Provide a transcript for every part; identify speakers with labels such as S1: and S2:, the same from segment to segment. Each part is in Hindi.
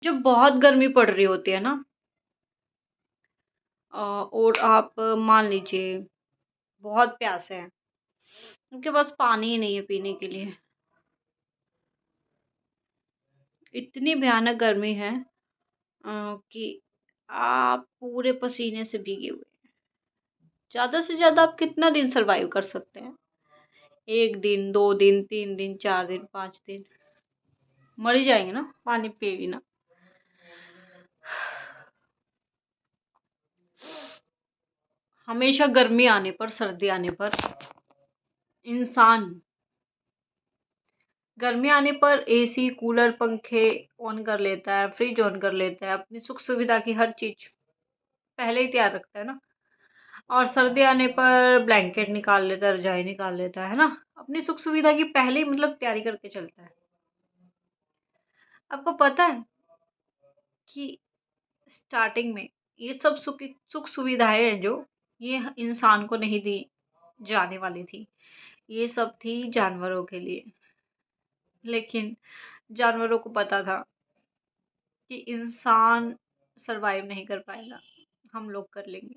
S1: जब बहुत गर्मी पड़ रही होती है ना, और आप मान लीजिए बहुत प्यासे हैं, उनके पास पानी ही नहीं है पीने के लिए। इतनी भयानक गर्मी है कि आप पूरे पसीने से भीगे हुए हैं। ज़्यादा से ज़्यादा आप कितना दिन सर्वाइव कर सकते हैं? 1 दिन, 2 दिन, 3 दिन, 4 दिन, 5 दिन, मर ही जाएँगे ना, पानी पिए बिना। हमेशा गर्मी आने पर, सर्दी आने पर इंसान गर्मी आने पर एसी, कूलर, पंखे ऑन कर लेता है, फ्रिज ऑन कर लेता है, अपनी सुख-सुविधा की हर चीज़ पहले ही तैयार रखता है ना। और सर्दी आने पर ब्लैंकेट निकाल लेता है, रज़ाई निकाल लेता है ना? अपनी सुख-सुविधा की पहले ही मतलब तैयारी करके चलता है। आपको पता है कि स्टार्टिंग में ये सब सुख-सुविधाएँ हैं जो, ये इंसान को नहीं दी जाने वाली थी। ये सब थी जानवरों के लिए। लेकिन जानवरों को पता था कि इंसान सर्वाइव नहीं कर पाएगा, हम लोग कर लेंगे।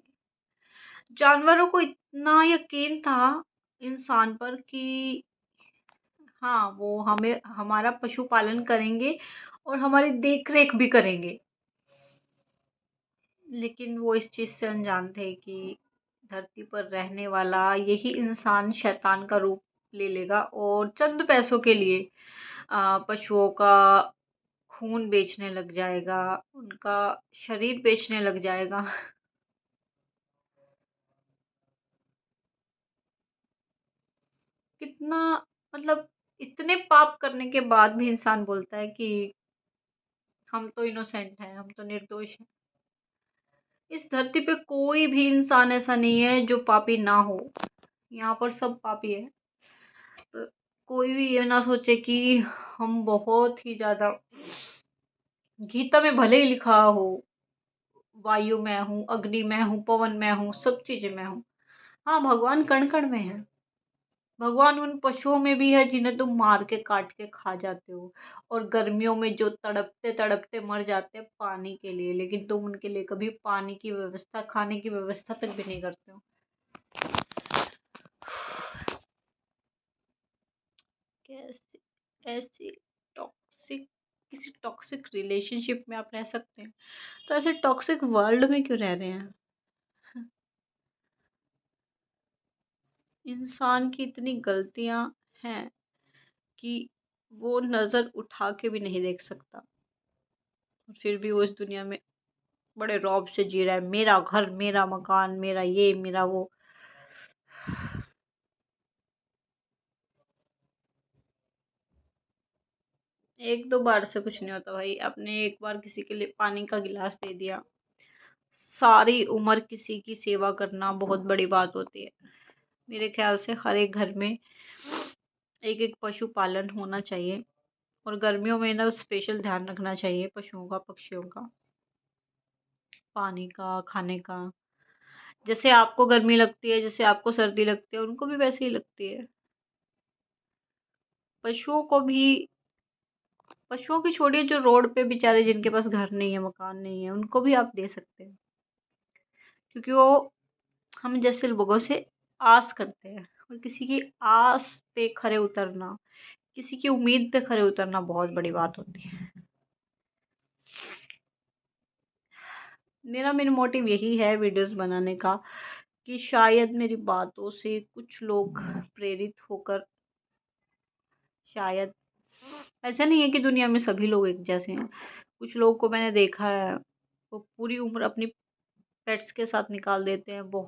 S1: जानवरों को इतना यकीन था इंसान पर कि हाँ, वो हमें हमारा पशुपालन करेंगे और हमारी देख-रेख भी करेंगे। लेकिन वो इस चीज़ से अनजान थे कि धरती पर रहने वाला यही इंसान शैतान का रूप ले लेगा और चंद पैसों के लिए पशुओं का खून बेचने लग जाएगा, उनका शरीर बेचने लग जाएगा। कितना मतलब इतने पाप करने के बाद भी इंसान बोलता है कि हम तो इनोसेंट हैं, हम तो निर्दोष हैं। इस धरती पे कोई भी इंसान ऐसा नहीं है जो पापी ना हो। यहाँ पर सब पापी है। तो कोई भी ये ना सोचे कि हम बहुत ही ज़्यादा गीता में भले ही लिखा हो, वायु मैं हूँ, अग्नि मैं हूँ, पवन मैं हूँ, सब चीज़ें मैं हूँ। हाँ, भगवान कण-कण में है। भगवान उन पशुओं में भी है जिन्हें तुम मार के, काट के खा जाते हो और गर्मियों में जो तड़पते-तड़पते मर जाते हैं पानी के लिए, लेकिन तुम उनके लिए कभी पानी की व्यवस्था, खाने की व्यवस्था तक भी नहीं करते हो। कैसे ऐसी टॉक्सिक किसी टॉक्सिक रिलेशनशिप में आप रह सकते हैं, तो ऐसे टॉक्सिक वर्ल्ड में क्यों रह रहे हैं? इंसान की इतनी गलतियाँ हैं कि वो नज़र उठा के भी नहीं देख सकता और फिर भी वो इस दुनिया में बड़े रौब से जी रहा है, मेरा घर, मेरा मकान, मेरा ये, मेरा वो। 1-2 बार से कुछ नहीं होता भाई, आपने एक बार किसी के लिए पानी का गिलास दे दिया, सारी उम्र किसी की सेवा करना बहुत बड़ी बात होती है। मेरे ख्याल से हर एक घर में एक-एक पशुपालन होना चाहिए और गर्मियों में ना स्पेशल ध्यान रखना चाहिए पशुओं का, पक्षियों का, पानी का, खाने का। जैसे आपको गर्मी लगती है, जैसे आपको सर्दी लगती है, उनको भी वैसे ही लगती है। पशुओं को भी पशुओं की छोड़िए, जो रोड पे बेचारे जिनके पास घर नहीं है, मकान नहीं है, उनको भी आप दे सकते हैं। क्योंकि वो हम जैसे लोगों से आस करते हैं और किसी की आस पे खरे उतरना, किसी की उम्मीद पे खरे उतरना बहुत बड़ी बात होती है। मेरा मेन मोटिव यही है वीडियोस बनाने का कि शायद मेरी बातों से कुछ लोग प्रेरित होकर, शायद ऐसा नहीं है कि दुनिया में सभी लोग एक जैसे हैं। कुछ लोगों को मैंने देखा है, वो पूरी उम्र अपनी पेट्स के साथ निकाल देते हैं। बहुत